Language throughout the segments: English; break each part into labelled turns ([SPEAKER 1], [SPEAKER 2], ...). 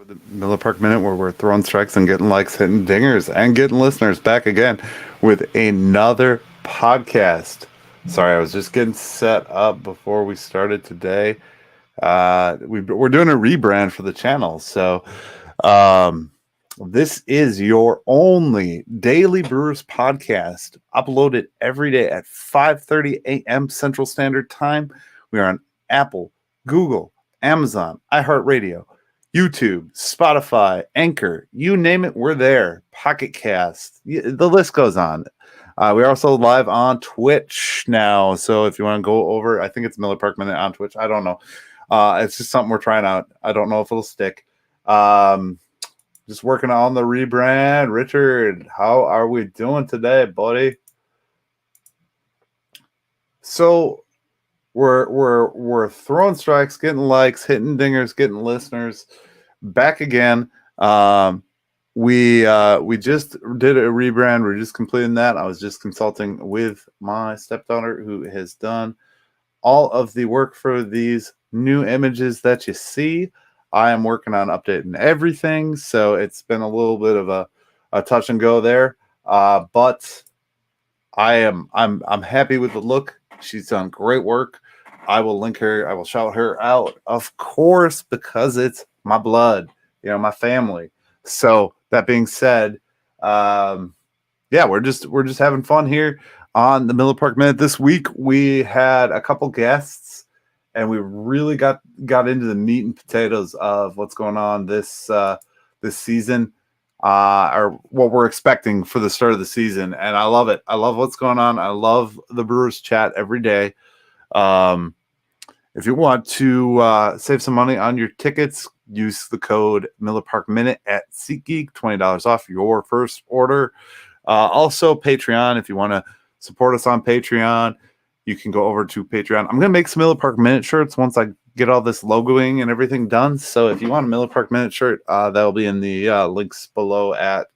[SPEAKER 1] The Miller Park Minute, where we're throwing strikes and getting likes, hitting dingers, and getting listeners back again with another podcast. Sorry, I was just getting set up before we started today. We're doing a rebrand for the channel, so um, this is your only daily Brewers podcast, uploaded every day at 5:30 a.m. Central Standard Time. We are on Apple, Google, Amazon, iHeartRadio, YouTube, Spotify, Anchor, you name it, we're there. Pocket Cast, the list goes on. We're also live on Twitch now, so if you want to go over, I think it's Miller Park Minute on Twitch. I don't know. It's just something we're trying out. I don't know if it'll stick. Just working on the rebrand. Richard, how are we doing today, buddy? So we're throwing strikes, getting likes, hitting dingers, getting listeners back again. We just did a rebrand. We're just completing that. I was just consulting with my stepdaughter, who has done all of the work for these new images that you see. I am working on updating everything, so it's been a little bit of a touch and go there. But I'm happy with the look. She's done great work. I will link her. I will shout her out, of course, because it's my blood, my family. So that being said, yeah, we're just having fun here on the Miller Park Minute. This week we had a couple guests, and we really got into the meat and potatoes of what's going on this season, or what we're expecting for the start of the season. And I love it. I love what's going on. I love the Brewers chat every day. If you want to save some money on your tickets, use the code Miller Park Minute at SeatGeek, $20 off your first order. Also, Patreon, if you want to support us on Patreon, you can go over to Patreon. I'm going to make some Miller Park Minute shirts once I get all this logoing and everything done. So if you want a Miller Park Minute shirt, that'll be in the links below at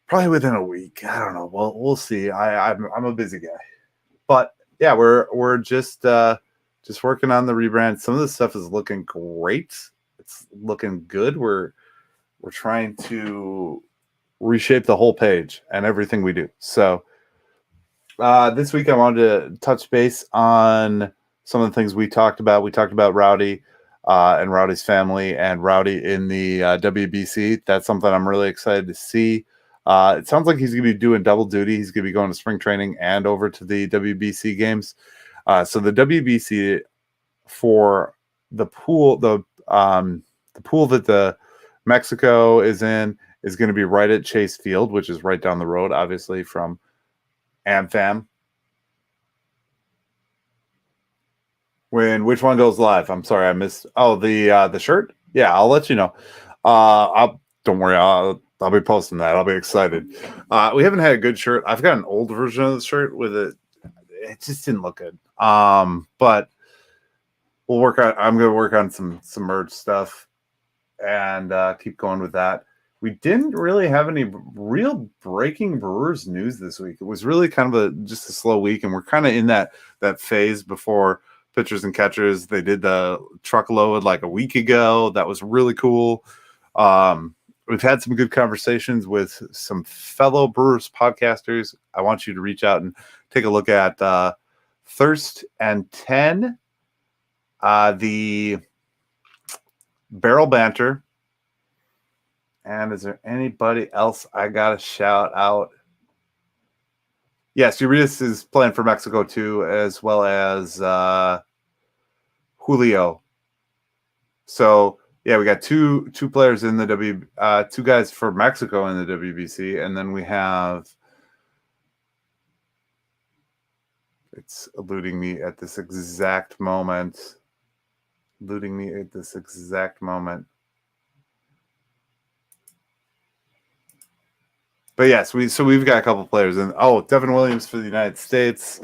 [SPEAKER 1] probably within a week. I don't know. Well, we'll see. I'm a busy guy. But yeah, we're just working on the rebrand. Some of the stuff is looking great. It's looking good. We're trying to reshape the whole page and everything we do. So this week I wanted to touch base on some of the things we talked about. We talked about Rowdy and Rowdy's family and Rowdy in the WBC. That's something I'm really excited to see. It sounds like he's going to be doing double duty. He's going to be going to spring training and over to the WBC games. So the WBC for the pool, the pool that the Mexico is in is going to be right at Chase Field, which is right down the road, obviously, from AmFam. Which one goes live? I'm sorry, I missed. Oh, the shirt. Yeah, I'll let you know. Don't worry. I'll be posting that. I'll be excited. We haven't had a good shirt. I've got an old version of the shirt with it. It just didn't look good. But we'll work on. I'm going to work on some merch stuff and keep going with that. We didn't really have any real breaking Brewers news this week. It was really kind of just a slow week, and we're kind of in that phase before pitchers and catchers. They did the truckload like a week ago. That was really cool. We've had some good conversations with some fellow Brewers podcasters. I want you to reach out and take a look at Thirst and 10, the Barrel Banter. And is there anybody else I got to shout out? Yes, Urias is playing for Mexico too, as well as Julio. So yeah, we got two players in the two guys for Mexico in the WBC, and then we have. It's eluding me at this exact moment. But yes, we've got a couple players in. Oh, Devin Williams for the United States,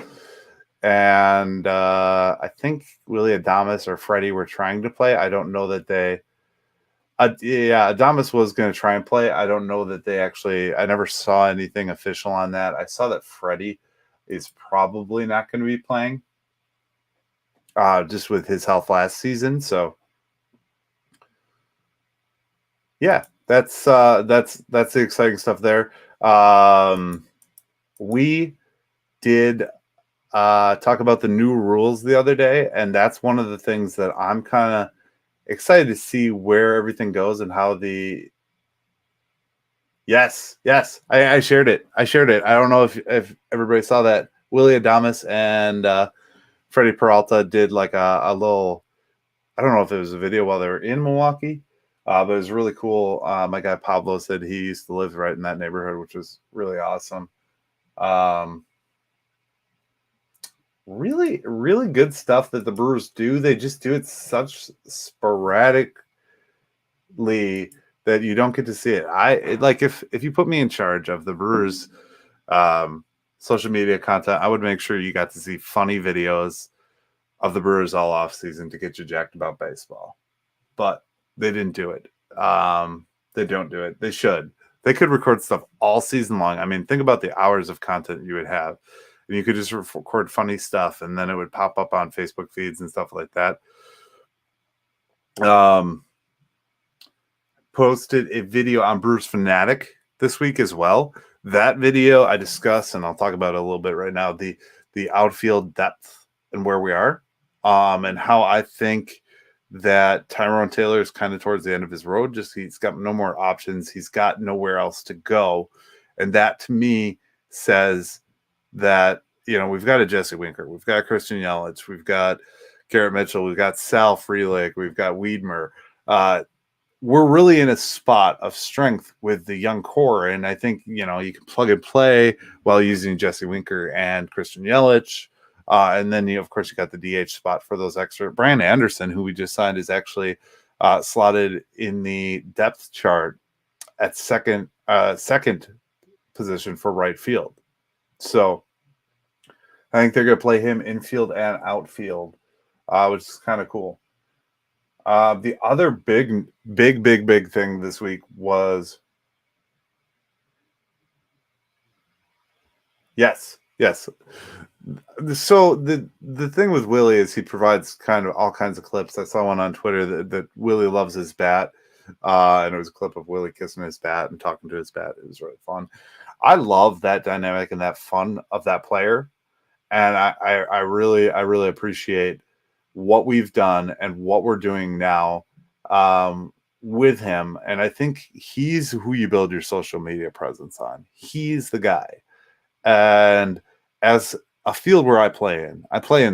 [SPEAKER 1] and I think Willie Adames or Freddie were trying to play. I don't know that they. Yeah, Adames was going to try and play. I don't know that they actually. I never saw anything official on that. I saw that Freddie is probably not going to be playing, just with his health last season. So Yeah, that's the exciting stuff there. We did talk about the new rules the other day, and that's one of the things that I'm kind of excited to see where everything goes and how the yes, I shared it. I shared it. I don't know if everybody saw that. Willie Adames and Freddie Peralta did like a little. I don't know if it was a video while they were in Milwaukee, but it was really cool. My guy Pablo said he used to live right in that neighborhood, which was really awesome. Really, really good stuff that the Brewers do. They just do it such sporadically that you don't get to see it. Like if you put me in charge of the Brewers social media content, I would make sure you got to see funny videos of the Brewers all off season to get you jacked about baseball. But they didn't do it. They don't do it. They should. They could record stuff all season long. I mean, think about the hours of content you would have. And you could just record funny stuff, and then it would pop up on Facebook feeds and stuff like that. Posted a video on Brewers Fanatic this week as well. That video I discuss, and I'll talk about it a little bit right now, the outfield depth and where we are, and how I think that Tyrone Taylor is kind of towards the end of his road. Just he's got no more options. He's got nowhere else to go. And that to me says that, you know, we've got a Jesse Winker, we've got Christian Yelich, we've got Garrett Mitchell, we've got Sal Frelick, we've got Wiedmer. We're really in a spot of strength with the young core. And I think, you know, you can plug and play while using Jesse Winker and Christian Yelich. And then, of course, you got the DH spot for those extra. Brian Anderson, who we just signed, is actually slotted in the depth chart at second position for right field. So I think they're going to play him infield and outfield, which is kind of cool. The other big thing this week was yes. So the thing with Willie is he provides kind of all kinds of clips. I saw one on Twitter that Willie loves his bat, and it was a clip of Willie kissing his bat and talking to his bat. It was really fun. I love that dynamic and that fun of that player, and I really appreciate what we've done and what we're doing now with him. And I think he's who you build your social media presence on. He's the guy. And as a field where I play in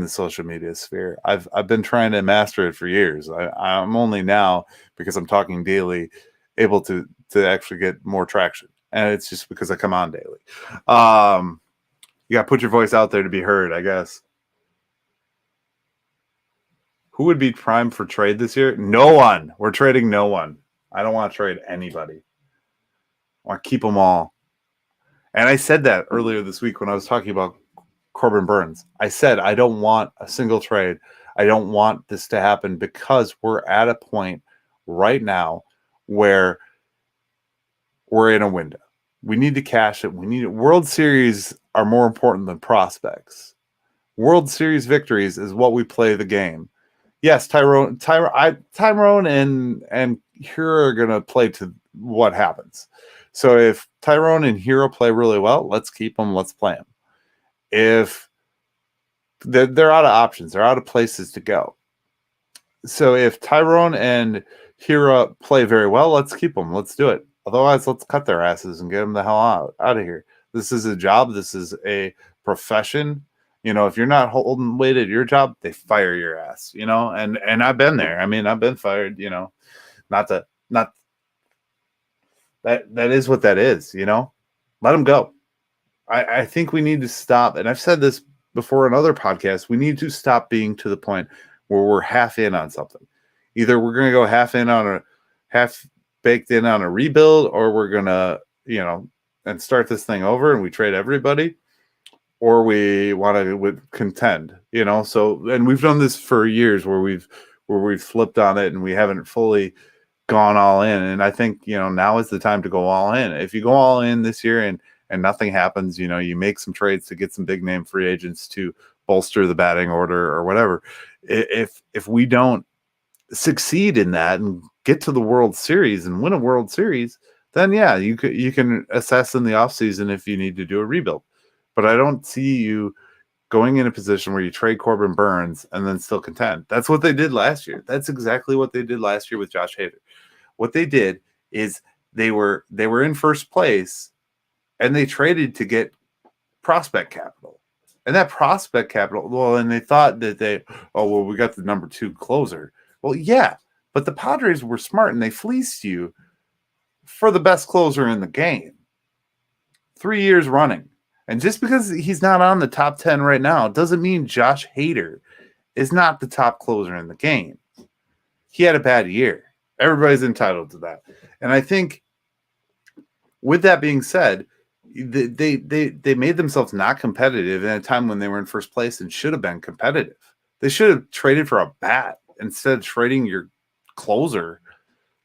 [SPEAKER 1] the social media sphere. I've been trying to master it for years. I'm only now, because I'm talking daily, able to actually get more traction. And it's just because I come on daily. You got to put your voice out there to be heard, I guess. Who would be prime for trade this year? No one. We're trading no one. I don't want to trade anybody. I want to keep them all. And I said that earlier this week when I was talking about Corbin Burns. I said I don't want a single trade. I don't want this to happen because we're at a point right now where we're in a window. We need to cash it. We need it. World Series are more important than prospects. World Series victories is what we play the game. Yes, Tyrone and Hero are going to play to what happens. So if Tyrone and Hero play really well, let's keep them. Let's play them. If they're out of options, they're out of places to go. So if Tyrone and Hero play very well, let's keep them. Let's do it. Otherwise, let's cut their asses and get them the hell out of here. This is a job. This is a profession. You know, if you're not holding weight at your job, they fire your ass, you know, and I've been there. I mean, I've been fired, you know, that is what that is, you know, let them go. I think we need to stop. And I've said this before in other podcasts. We need to stop being to the point where we're half in on something. Either we're going to go half baked in on a rebuild, or we're going to, you know, and start this thing over and we trade everybody, or we want to contend, you know. So, and we've done this for years where we've flipped on it and we haven't fully gone all in. And I think, you know, now is the time to go all in. If you go all in this year and nothing happens, you know, you make some trades to get some big name free agents to bolster the batting order or whatever. If we don't succeed in that and get to the World Series and win a World Series, then yeah, you can assess in the offseason if you need to do a rebuild. But I don't see you going in a position where you trade Corbin Burns and then still contend. That's what they did last year. That's exactly what they did last year with Josh Hader. What they did is they were in first place and they traded to get prospect capital. And that prospect capital, well, and they thought that we got the number 2 closer. Well, yeah, but the Padres were smart and they fleeced you for the best closer in the game 3 years running. And just because he's not on the top 10 right now doesn't mean Josh Hader is not the top closer in the game. He had a bad year. Everybody's entitled to that. And I think with that being said, they made themselves not competitive in a time when they were in first place and should have been competitive. They should have traded for a bat instead of trading your closer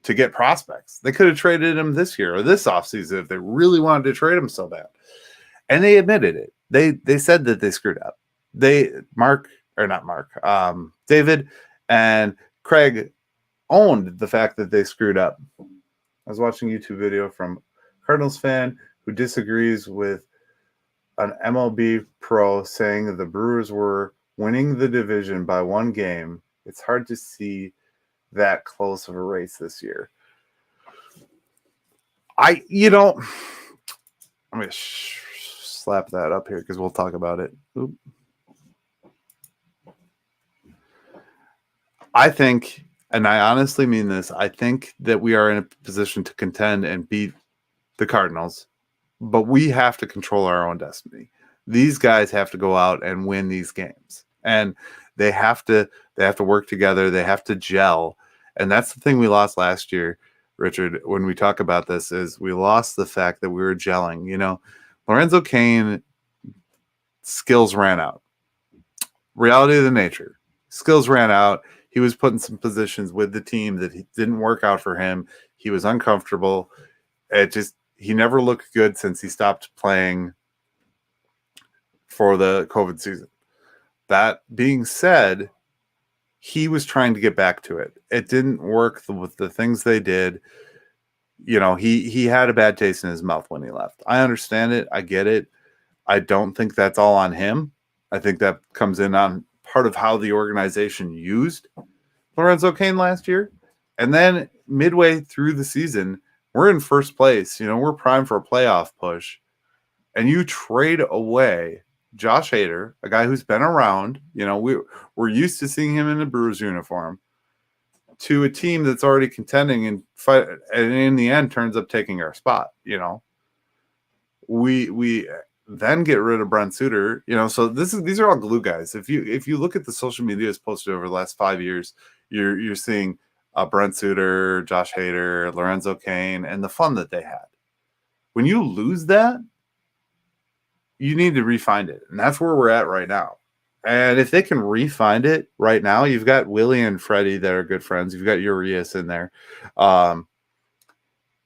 [SPEAKER 1] to get prospects. They could have traded him this year or this offseason if they really wanted to trade him so bad. And they admitted it. They said that they screwed up. David and Craig owned the fact that they screwed up. I was watching a YouTube video from Cardinals fan who disagrees with an MLB pro saying the Brewers were winning the division by 1 game. It's hard to see that close of a race this year. I'm going to slap that up here because we'll talk about it. Oop. I think, and I honestly mean this, I think that we are in a position to contend and beat the Cardinals, but we have to control our own destiny. These guys have to go out and win these games, and they have to work together. They have to gel, and that's the thing we lost last year, Richard. When we talk about this, is we lost the fact that we were gelling. Lorenzo Cain skills ran out. Reality of the nature, skills ran out. He was put in some positions with the team that didn't work out for him. He was uncomfortable. He never looked good since he stopped playing for the COVID season. That being said, he was trying to get back to it. It didn't work with the things they did. He had a bad taste in his mouth when he left. I understand it. I get it. I don't think that's all on him. I think that comes in on part of how the organization used Lorenzo Cain last year. And then midway through the season, we're in first place. We're primed for a playoff push. And you trade away Josh Hader, a guy who's been around. We're used to seeing him in a Brewers uniform, to a team that's already contending and fight, and in the end turns up taking our spot. We then get rid of Brent Suter. So these are all glue guys. If you look at the social medias posted over the last 5 years, you're seeing Brent Suter, Josh Hader, Lorenzo Cain, and the fun that they had. When you lose that, you need to re-find it, and that's where we're at right now. And if they can re-find it right now, you've got Willie and Freddie that are good friends. You've got Urias in there.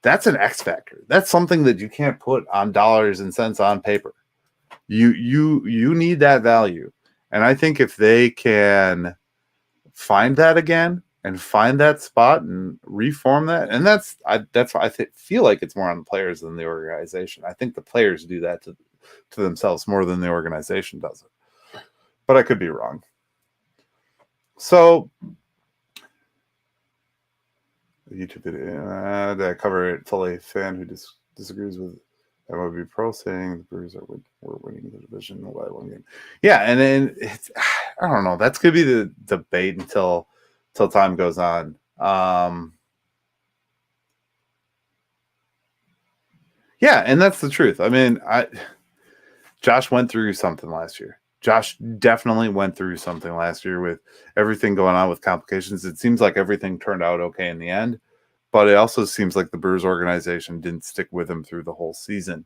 [SPEAKER 1] That's an X factor. That's something that you can't put on dollars and cents on paper. You need that value. And I think if they can find that again and find that spot and reform that, and that's why I feel like it's more on the players than the organization. I think the players do that to themselves more than the organization does it. But I could be wrong. So YouTube video. Did I cover it fully? Fan who disagrees with MLB Pro saying the Brewers were winning the division by 1 game. Yeah, and then I don't know. That's gonna be the debate until time goes on. Yeah, and that's the truth. I mean, Josh went through something last year. Josh definitely went through something last year with everything going on with complications. It seems like everything turned out okay in the end, but it also seems like the Brewers organization didn't stick with him through the whole season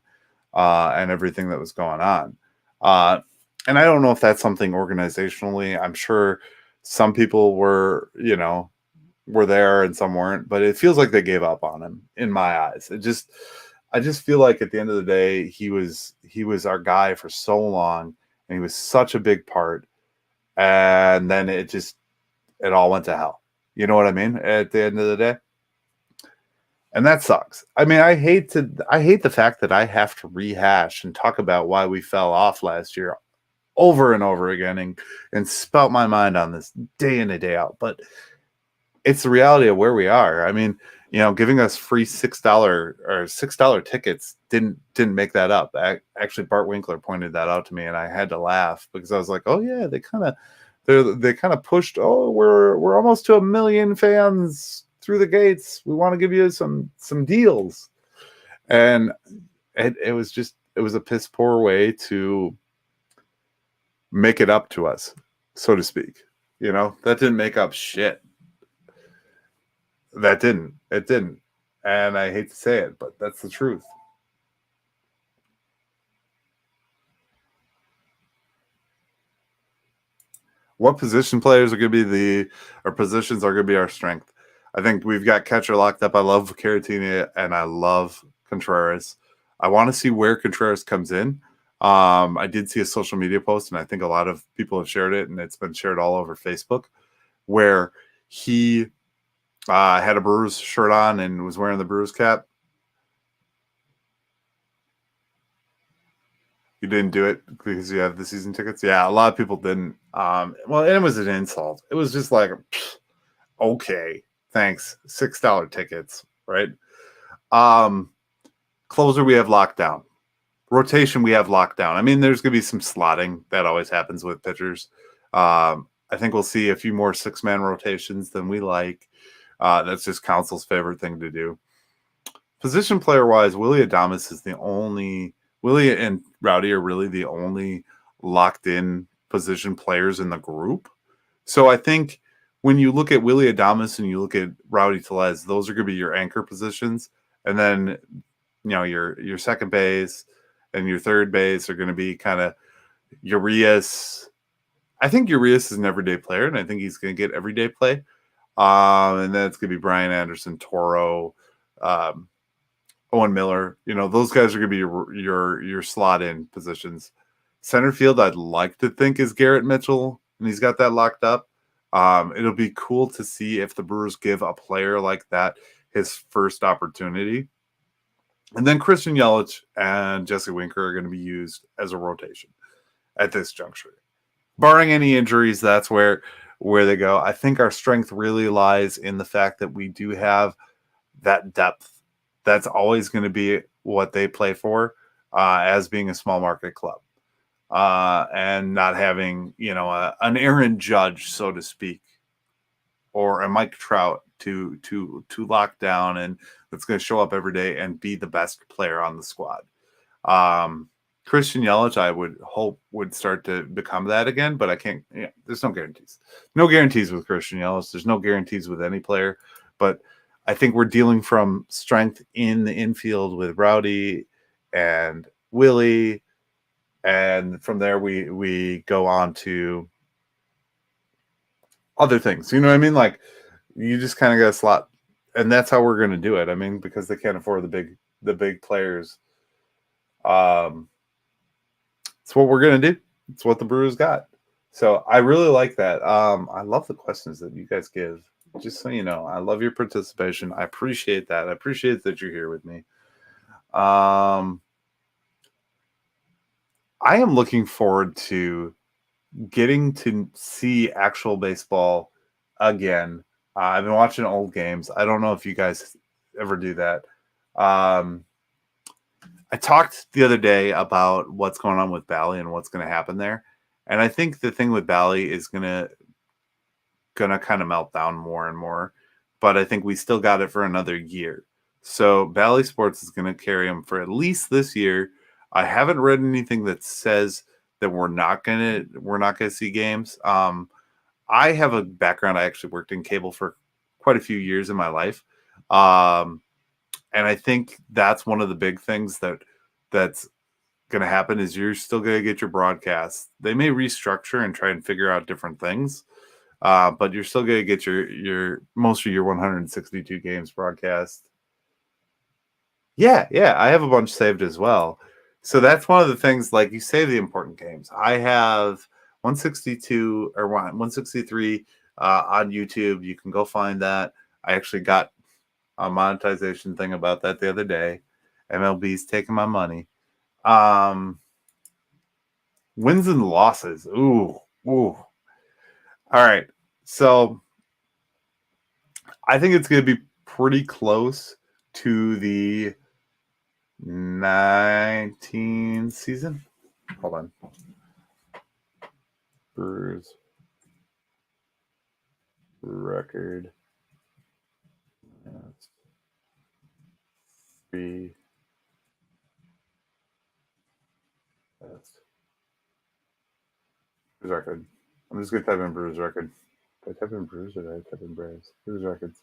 [SPEAKER 1] and everything that was going on. And I don't know if that's something organizationally. I'm sure some people were there and some weren't, but it feels like they gave up on him in my eyes. I just feel like at the end of the day, he was our guy for so long. And he was such a big part. And then it all went to hell. You know what I mean? At the end of the day. And that sucks. I mean, I hate the fact that I have to rehash and talk about why we fell off last year over and over again and spout my mind on this day in and day out. But it's the reality of where we are. I mean, giving us free $6 tickets didn't make that up. Actually, Bart Winkler pointed that out to me, and I had to laugh because I was like, "Oh yeah, they kind of pushed. Oh, we're almost to 1 million fans through the gates. We want to give you some deals," and it was a piss poor way to make it up to us, so to speak. That didn't make up shit. That didn't. It didn't. And I hate to say it, but that's the truth. What position players are going to be our positions are going to be our strength. I think we've got catcher locked up. I love Caratini and I love Contreras. I want to see where Contreras comes in. I did see a social media post, and I think a lot of people have shared it, and it's been shared all over Facebook, where he had a Brewers shirt on and was wearing the Brewers cap. You didn't do it because you have the season tickets? Yeah, a lot of people didn't. Well, and it was an insult. It was just like, okay, thanks. $6 tickets, right? Closer we have locked down. Rotation we have locked down. I mean, there's going to be some slotting. That always happens with pitchers. I think we'll see a few more 6-man rotations than we like. That's just Council's favorite thing to do. Position player-wise, Willie Adames is the only... Willie and Rowdy are really the only locked-in position players in the group. So I think when you look at Willie Adames and you look at Rowdy Tellez, those are going to be your anchor positions. And then, your second base and your third base are going to be kind of Urias. I think Urias is an everyday player, and I think he's going to get everyday play. And then it's going to be Brian Anderson, Toro, Owen Miller. Those guys are going to be your slot in positions. Center field, I'd like to think, is Garrett Mitchell, and he's got that locked up. It'll be cool to see if the Brewers give a player like that his first opportunity. And then Christian Yelich and Jesse Winker are going to be used as a rotation at this juncture. Barring any injuries, that's where they go. I think our strength really lies in the fact that we do have that depth. That's always going to be what they play for, as being a small market club, and not having an Aaron Judge, so to speak, or a Mike Trout to lock down and that's going to show up every day and be the best player on the squad. Christian Yelich, I would hope, would start to become that again, but I can't. There's no guarantees. No guarantees with Christian Yelich. There's no guarantees with any player, but I think we're dealing from strength in the infield with Rowdy and Willie, and from there we go on to other things. You know what I mean? Like, you just kind of got a slot, and that's how we're going to do it. I mean, because they can't afford the big players. It's what we're going to do. It's what the Brewers got. So I really like that. I love the questions that you guys give. Just so you know, I love your participation. I appreciate that. I appreciate that you're here with me. I am looking forward to getting to see actual baseball again. I've been watching old games. I don't know if you guys ever do that. I talked the other day about what's going on with Bally and what's going to happen there. And I think the thing with Bally is gonna kind of melt down more and more. But I think we still got it for another year. So Bally Sports is going to carry them for at least this year. I haven't read anything that says that we're not gonna see games. I have a background. I actually worked in cable for quite a few years in my life. And I think that's one of the big things that's going to happen is you're still going to get your broadcasts. They may restructure and try and figure out different things, but you're still going to get your most of your 162 games broadcast. Yeah, I have a bunch saved as well. So that's one of the things, like, you save the important games. I have 162 or 163 on YouTube. You can go find that. I actually got a monetization thing about that the other day. MLB's taking my money. Wins and losses. Ooh. All right. So I think it's going to be pretty close to the 19 season. Hold on. Brewers record. That's 3. That's Brewers record. I'm just going to type in Brewers record. Did I type in Brewers or did I type in Braves? Brewers records.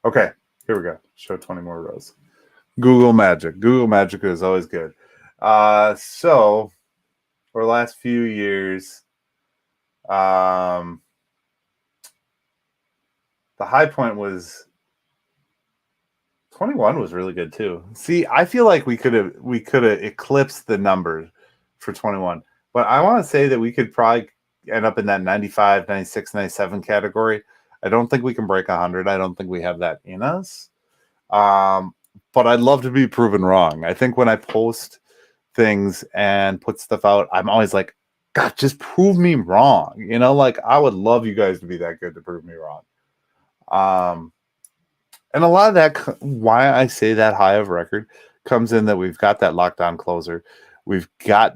[SPEAKER 1] Okay. Here we go. Show 20 more rows. Google Magic. Google Magic is always good. So for the last few years, the high point was 21 was really good too. See, I feel like we could have eclipsed the numbers for 21. But I want to say that we could probably end up in that 95, 96, 97 category. I don't think we can break 100. I don't think we have that in us. But I'd love to be proven wrong. I think when I post things and put stuff out, I'm always like, God, just prove me wrong. You know, like I would love you guys to be that good to prove me wrong. And a lot of that, why I say that high of record, comes in that we've got that lockdown closer. We've got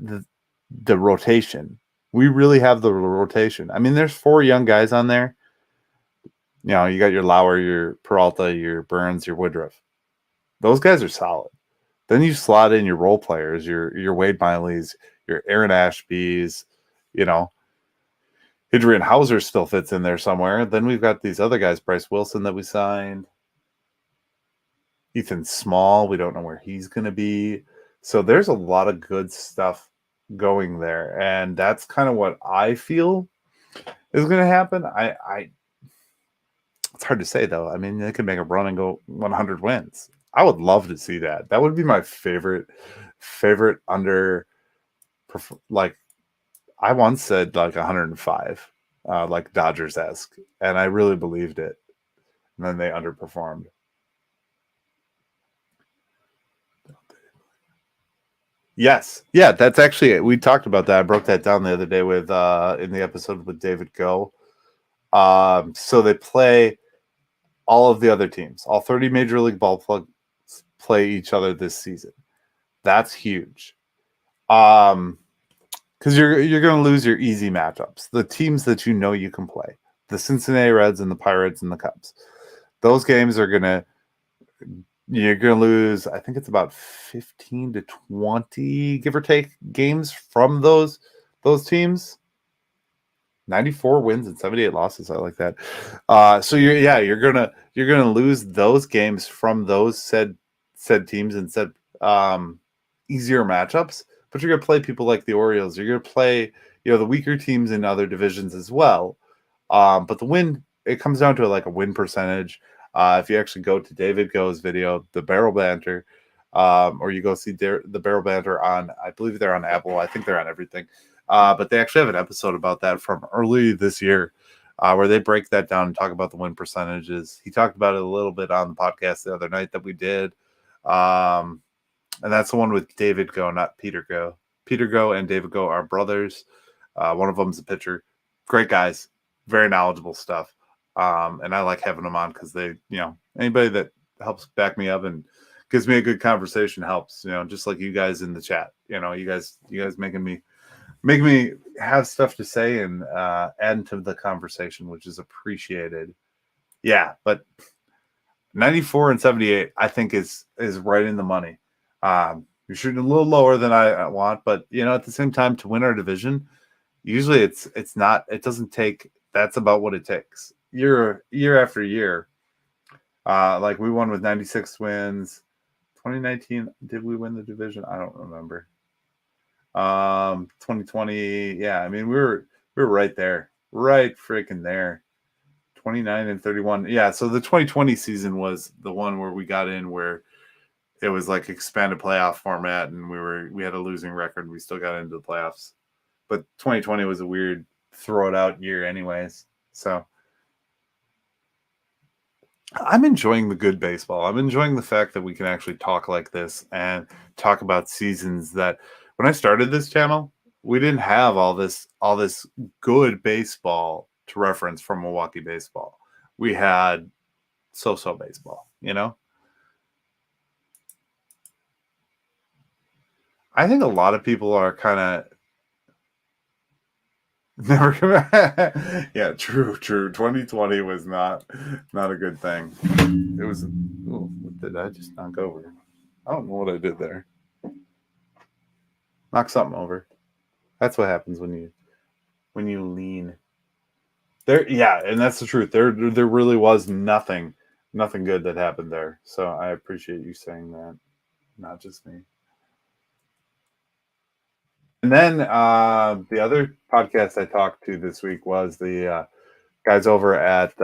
[SPEAKER 1] the rotation. We really have the rotation. I mean, there's 4 young guys on there. You know, you got your Lauer, your Peralta, your Burns, your Woodruff. Those guys are solid. Then you slot in your role players, your Wade Miley's, your Aaron Ashby's, you know, Adrian Hauser still fits in there somewhere. Then we've got these other guys, Bryce Wilson that we signed. Ethan Small, we don't know where he's going to be. So there's a lot of good stuff going there. And that's kind of what I feel is going to happen. It's hard to say, though. I mean, they could make a run and go 100 wins. I would love to see that. That would be my favorite under, like, I once said like 105, like Dodgers-esque, and I really believed it. And then they underperformed. Yes. Yeah, that's actually it. We talked about that. I broke that down the other day with in the episode with David Go. So they play all of the other teams. All 30 Major League ball plugs play each other this season. That's huge. Because you're going to lose your easy matchups. The teams that you know you can play. The Cincinnati Reds and the Pirates and the Cubs. Those games are going to you're going to lose, I think it's about 15 to 20, give or take, games from those teams. 94 wins and 78 losses. I like that. So you're gonna lose those games from those said teams and said easier matchups. But you're gonna play people like the Orioles. You're gonna play the weaker teams in other divisions as well. But the win, it comes down to like a win percentage. If you actually go to David Go's video, the Barrel Banter, or you go see the Barrel Banter on, I believe they're on Apple. I think they're on everything. But they actually have an episode about that from early this year where they break that down and talk about the win percentages. He talked about it a little bit on the podcast the other night that we did. And that's the one with David Go, not Peter Go. Peter Go and David Go are brothers. One of them's a pitcher. Great guys. Very knowledgeable stuff. And I like having them on because they, anybody that helps back me up and gives me a good conversation helps, just like you guys in the chat, you guys making me have stuff to say and add to the conversation, which is appreciated. Yeah, but 94 and 78, I think is right in the money. You're shooting a little lower than I want, but at the same time, to win our division, usually it's not. It doesn't take. That's about what it takes year after year. Like we won with 96 wins. 2019, did we win the division? I don't remember. 2020, yeah. I mean, we were right there, right freaking there. 29 and 31. Yeah, so the 2020 season was the one where we got in where it was like expanded playoff format and we had a losing record. We still got into the playoffs. But 2020 was a weird throw it out year anyways. So, I'm enjoying the good baseball. I'm enjoying the fact that we can actually talk like this and talk about seasons that when I started this channel, we didn't have all this good baseball to reference from Milwaukee baseball. We had so-so baseball, you know? I think a lot of people are kind of never yeah, true, true. 2020 was not a good thing. It was oh, what did I just knock over? I don't know what I did there. Knock something over. That's what happens when you lean. There yeah, and that's the truth. There really was nothing good that happened there. So I appreciate you saying that, not just me. And then the other podcast I talked to this week was the guys over at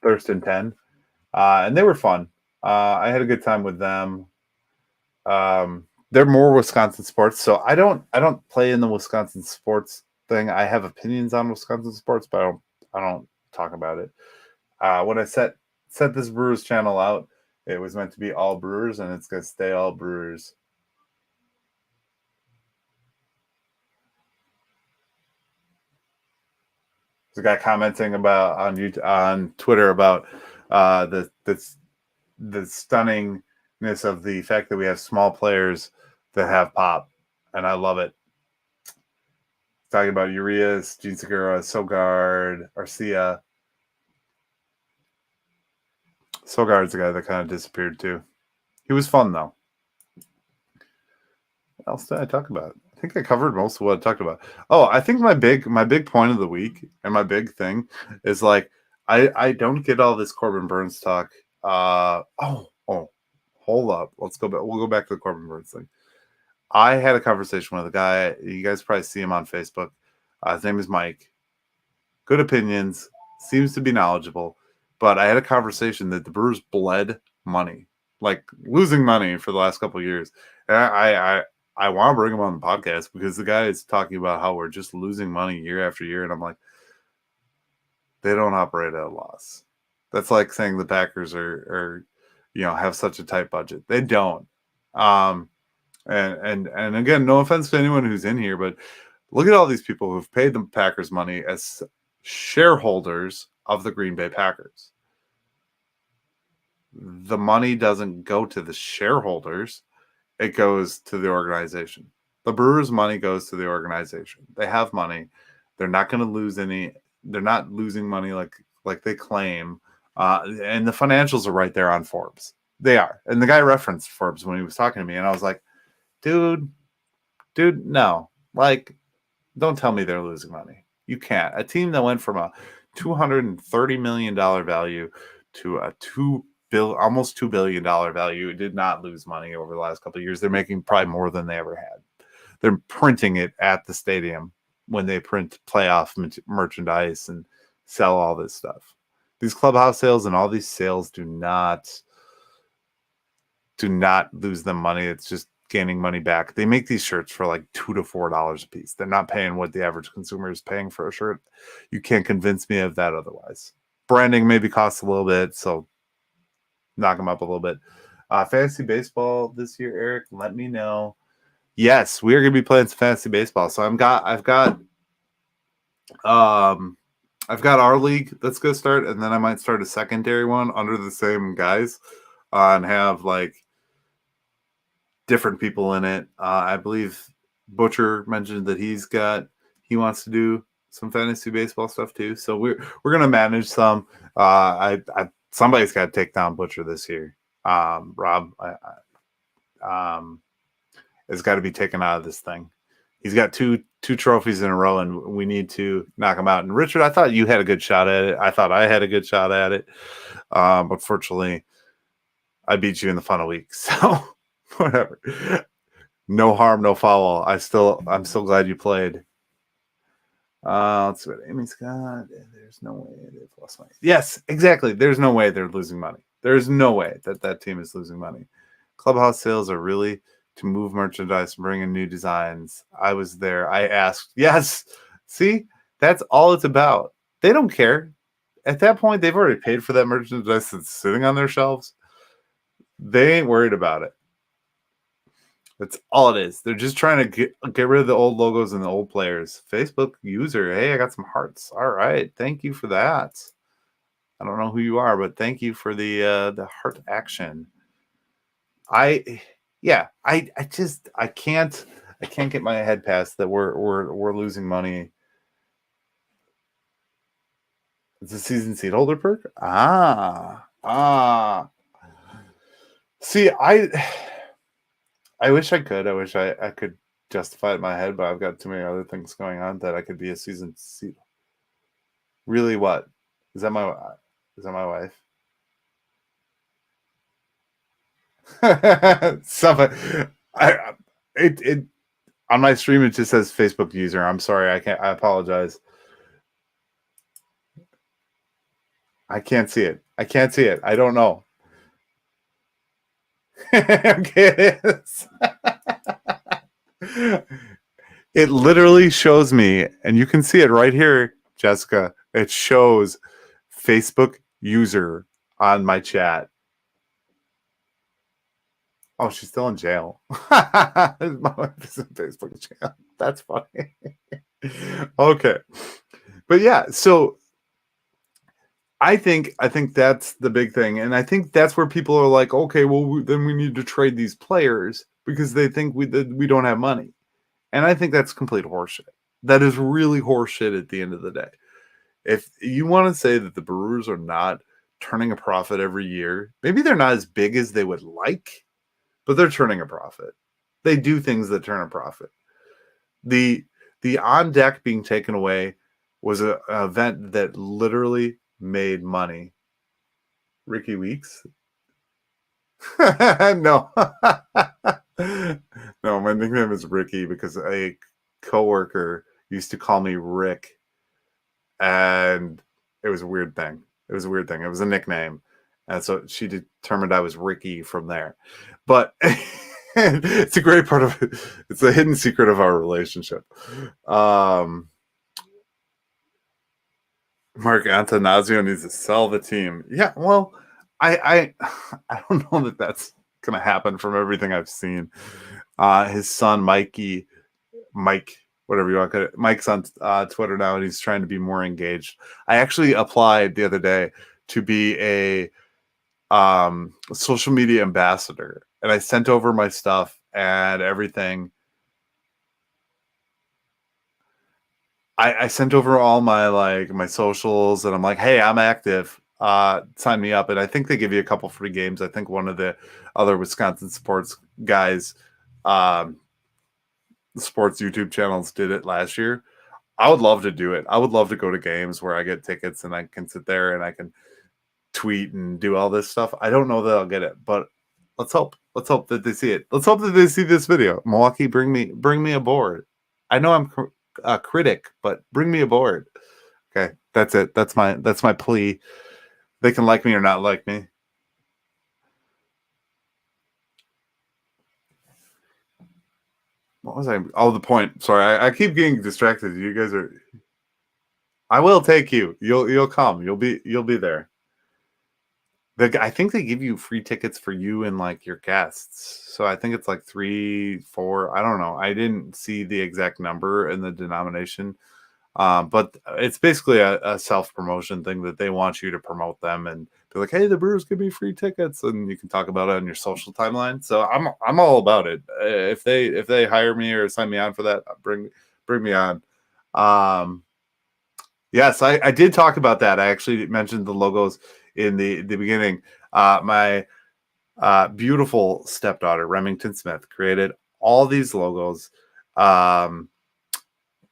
[SPEAKER 1] Thirst and 10. And they were fun. I had a good time with them. They're more Wisconsin sports, so I don't play in the Wisconsin sports thing. I have opinions on Wisconsin sports, but I don't talk about it. When I set this Brewers channel out, it was meant to be all Brewers, and it's gonna stay all Brewers. There's a guy commenting about on YouTube, on Twitter about the stunningness of the fact that we have small players that have pop, and I love it. Talking about Urias, Gene Segura, Sogard, Arcia. Sogard's the guy that kind of disappeared too. He was fun though. What else did I talk about? I think I covered most of what I talked about. Oh, I think my big point of the week and my big thing is like I don't get all this Corbin Burns talk. Hold up. Let's go back. We'll go back to the Corbin Burns thing. I had a conversation with a guy. You guys probably see him on Facebook. His name is Mike. Good opinions. Seems to be knowledgeable. But I had a conversation that the Brewers bled money, like losing money for the last couple of years. And I want to bring him on the podcast because the guy is talking about how we're just losing money year after year, and I'm like, they don't operate at a loss. That's like saying the Packers are have such a tight budget. They don't. Um, and again, no offense to anyone who's in here, but look at all these people who've paid the Packers money as shareholders of the Green Bay Packers. The money doesn't go to the shareholders, it goes to the organization. The Brewers' money goes to the organization. They have money. They're not going to lose any. They're not losing money like they claim. And the financials are right there on Forbes. They are. And the guy referenced Forbes when he was talking to me, and I was like, dude, no. Like, don't tell me they're losing money. You can't. A team that went from a $230 million value to a almost $2 billion value did not lose money over the last couple of years. They're making probably more than they ever had. They're printing it at the stadium when they print playoff merchandise and sell all this stuff. These clubhouse sales and all these sales do not lose them money. It's just gaining money back. They make these shirts for like $2 to $4 a piece. They're not paying what the average consumer is paying for a shirt. You can't convince me of that otherwise. Branding maybe costs a little bit, so knock them up a little bit. Fantasy baseball this year, Eric, let me know. Yes, we are going to be playing some fantasy baseball. So I've got our league that's going to start, and then I might start a secondary one under the same guys and have like different people in it. I believe Butcher mentioned that he wants to do some fantasy baseball stuff too. So we're gonna manage some. Somebody's got to take down Butcher this year. Rob has got to be taken out of this thing. He's got two trophies in a row, and we need to knock him out. And Richard, I thought you had a good shot at it. I thought I had a good shot at it. But fortunately, I beat you in the final week. So whatever. No harm, no foul. I'm still glad you played. Let's see what Amy's got. There's no way they've lost money. Yes, exactly. There's no way they're losing money. There's no way that team is losing money. Clubhouse sales are really to move merchandise and bring in new designs. I was there. I asked. Yes. See, that's all it's about. They don't care. at that point, they've already paid for that merchandise that's sitting on their shelves. They ain't worried about it. That's all it is. They're just trying to get rid of the old logos and the old players. Facebook user, hey, I got some hearts. All right, thank you for that. I don't know who you are, but thank you for the heart action. I can't get my head past that we're losing money. It's a season seat holder perk. See, I wish I could. I wish I could justify it in my head, but I've got too many other things going on that I could be a season seat. Really, what? Is that my wife? Somebody, it on my stream it just says Facebook user. I'm sorry, I apologize. I can't see it. I don't know. Okay, it is. It literally shows me, and you can see it right here, Jessica. It shows Facebook user on my chat. Oh, she's still in jail. My wife is in Facebook jail. That's funny. Okay. But yeah, so I think that's the big thing. And I think that's where people are like, okay, well, then we need to trade these players because they think we don't have money. And I think that's complete horseshit. That is really horseshit at the end of the day. If you want to say that the Brewers are not turning a profit every year, maybe they're not as big as they would like, but they're turning a profit. They do things that turn a profit. The on deck being taken away was an event that literally made money. Ricky Weeks? No. No, my nickname is Ricky because a coworker used to call me Rick, and it was a weird thing. It was a nickname. And so she determined I was Ricky from there. But it's a great part of it. It's a hidden secret of our relationship. Mark Antanasio needs to sell the team. Yeah, well, I don't know that that's going to happen from everything I've seen. His son, Mike, whatever you want to call it. Mike's on Twitter now, and he's trying to be more engaged. I actually applied the other day to be a social media ambassador, and I sent over my stuff and everything. I sent over all my socials, and I'm like, hey, I'm active. Sign me up. And I think they give you a couple free games. I think one of the other Wisconsin sports guys, sports YouTube channels did it last year. I would love to do it. I would love to go to games where I get tickets and I can sit there and I can tweet and do all this stuff. I don't know that I'll get it, but let's hope that they see it. Let's hope that they see this video. Milwaukee, bring me aboard. I know I'm a critic, but bring me aboard. Okay, that's it. That's my plea. They can like me or not like me. What was I? Oh, the point. Sorry, I keep getting distracted. You guys are. I will take you. You'll come. You'll be there. I think they give you free tickets for you and like your guests. So I think it's like 3, 4. I don't know. I didn't see the exact number and the denomination. But it's basically a self-promotion thing that they want you to promote them and be like, hey, the Brewers give me free tickets, and you can talk about it on your social timeline. So I'm all about it. If they hire me or sign me on for that, bring me on. Yes, I did talk about that. I actually mentioned the logos in the beginning. My beautiful stepdaughter, Remington Smith, created all these logos. The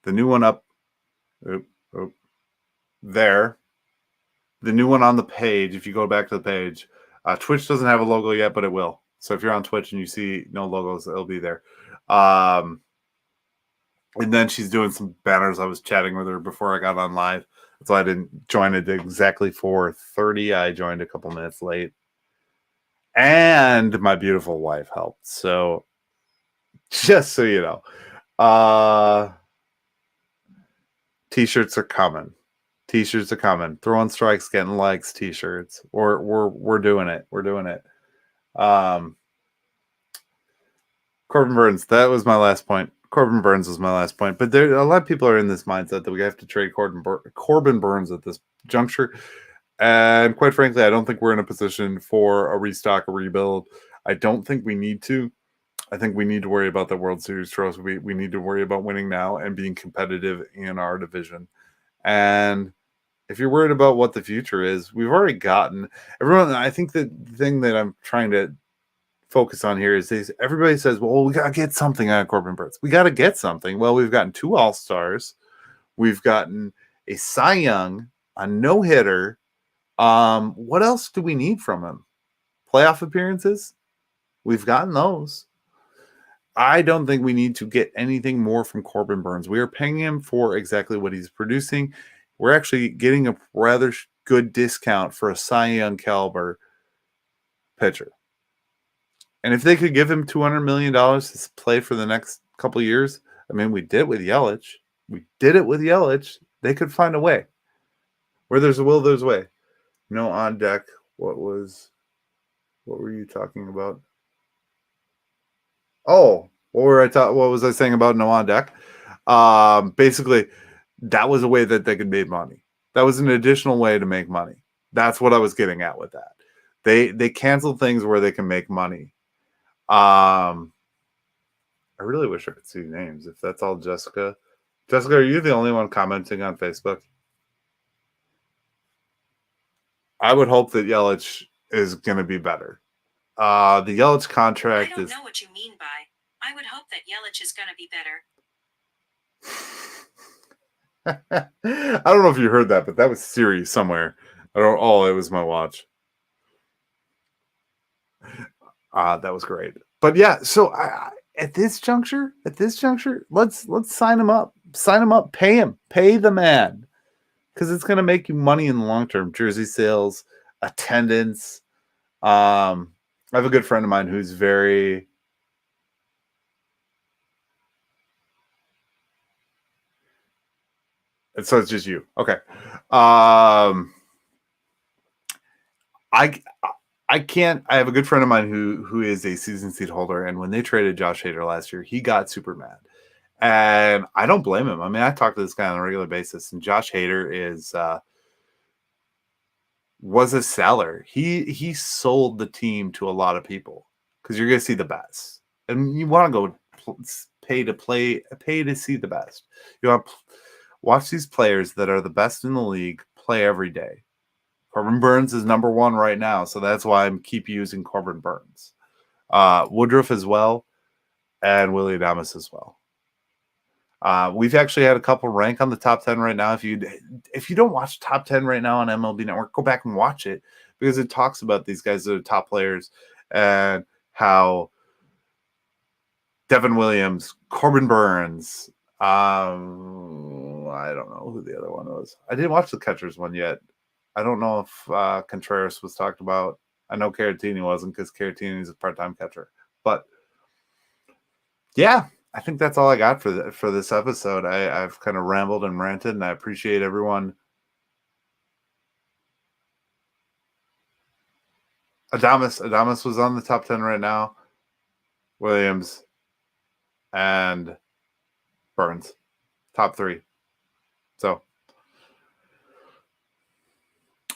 [SPEAKER 1] new one up there. The new one on the page, if you go back to the page, Twitch doesn't have a logo yet, but it will. So if you're on Twitch and you see no logos, it'll be there. And then she's doing some banners. I was chatting with her before I got on live, so I didn't join it exactly 4:30. I joined a couple minutes late, and my beautiful wife helped. So just so you know, t-shirts are coming. T-shirts are coming. Throwing strikes, getting likes. T-shirts. We're doing it. We're doing it. Corbin Burns. That was my last point. Corbin Burns was my last point. But there, a lot of people are in this mindset that we have to trade Corbin Burns at this juncture. And quite frankly, I don't think we're in a position for a restock, a rebuild. I don't think we need to. I think we need to worry about the World Series trophy. We need to worry about winning now and being competitive in our division. And if you're worried about what the future is, we've already gotten everyone. I think the thing that I'm trying to focus on here is everybody says, well, we got to get something out of Corbin Burns. We got to get something. Well, we've gotten 2 All-Stars. We've gotten a Cy Young, a no-hitter. What else do we need from him? Playoff appearances? We've gotten those. I don't think we need to get anything more from Corbin Burns. We are paying him for exactly what he's producing. We're actually getting a rather good discount for a Cy Young caliber pitcher. And if they could give him $200 million to play for the next couple of years, I mean, we did it with Yelich. They could find a way. Where there's a will, there's a way. No on deck. What were you talking about? Oh, what was I saying about no on deck? Basically, that was a way that they could make money. That was an additional way to make money. That's what I was getting at with that. They cancel things where they can make money. I really wish I could see names. If that's all Jessica. Jessica, are you the only one commenting on Facebook? I would hope that Yelich is going to be better. The Yelich contract
[SPEAKER 2] I don't know what you mean by, I would hope that Yelich is going to be better.
[SPEAKER 1] I don't know if you heard that, but that was Siri somewhere. It was my watch. That was great. But yeah, so at this juncture, let's sign him up. Pay him. Pay the man. Because it's going to make you money in the long term. Jersey sales, attendance. I have a good friend of mine who's very... And so it's just you. Okay. I can't. I have a good friend of mine who is a season seat holder, and when they traded Josh Hader last year, he got super mad, and I don't blame him. I mean, I talk to this guy on a regular basis, and Josh Hader was a seller. He sold the team to a lot of people because you're going to see the best, and you want to go pay to see the best. You want to watch these players that are the best in the league play every day. Corbin Burns is number 1 right now, so that's why I keep using Corbin Burns. Woodruff as well, and Willie Adames as well. We've actually had a couple rank on the top 10 right now. If you don't watch top 10 right now on MLB Network, go back and watch it because it talks about these guys that are top players and how Devin Williams, Corbin Burns, I don't know who the other one was. I didn't watch the catchers one yet. I don't know if Contreras was talked about. I know Caratini wasn't because Caratini is a part-time catcher. But yeah, I think that's all I got for this episode. I've kind of rambled and ranted, and I appreciate everyone. Adames was on the top 10 right now. Williams and Burns, top 3. So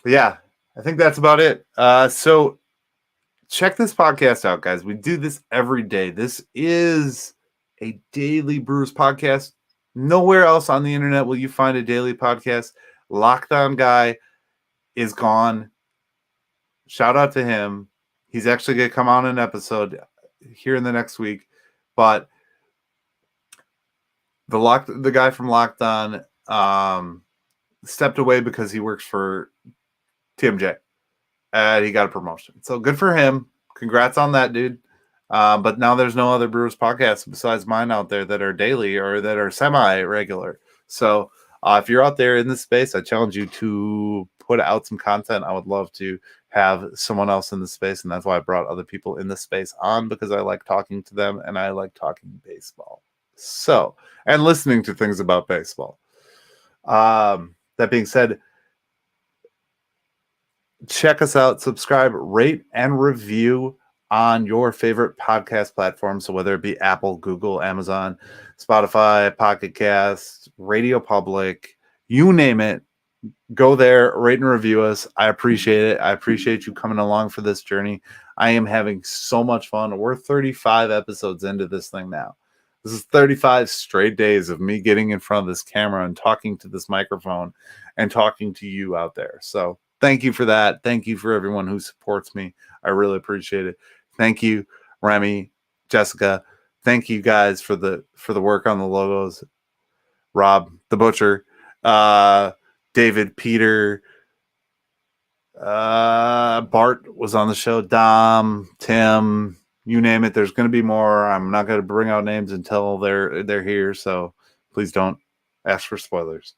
[SPEAKER 1] yeah, I think that's about it. So check this podcast out, guys. We do this every day. This is a daily Brewers podcast. Nowhere else on the internet will you find a daily podcast. Lockdown Guy is gone. Shout out to him. He's actually going to come on an episode here in the next week. But the guy from Lockdown stepped away because he works for TMJ. And he got a promotion. So good for him. Congrats on that, dude. But now there's no other Brewers podcasts besides mine out there that are daily or that are semi-regular. So if you're out there in this space, I challenge you to put out some content. I would love to have someone else in the space, and that's why I brought other people in this space on, because I like talking to them and I like talking baseball. So, and listening to things about baseball. that being said, check us out, subscribe, rate, and review on your favorite podcast platform. So whether it be Apple, Google, Amazon, Spotify, Pocket Cast, Radio Public, you name it, go there, rate and review us. I appreciate it. I appreciate you coming along for this journey. I am having so much fun. We're 35 episodes into this thing now. This is 35 straight days of me getting in front of this camera and talking to this microphone and talking to you out there. So thank you for that. Thank you for everyone who supports me. I really appreciate it. Thank you, Remy, Jessica. Thank you guys for the work on the logos. Rob, the butcher, David, Peter, Bart was on the show, Dom, Tim, you name it. There's going to be more. I'm not going to bring out names until they're here, so please don't ask for spoilers.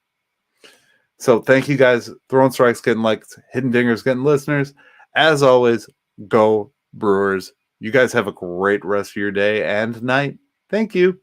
[SPEAKER 1] So thank you guys. Throwing Strikes getting likes, Hidden Dingers getting listeners. As always, go Brewers. You guys have a great rest of your day and night. Thank you.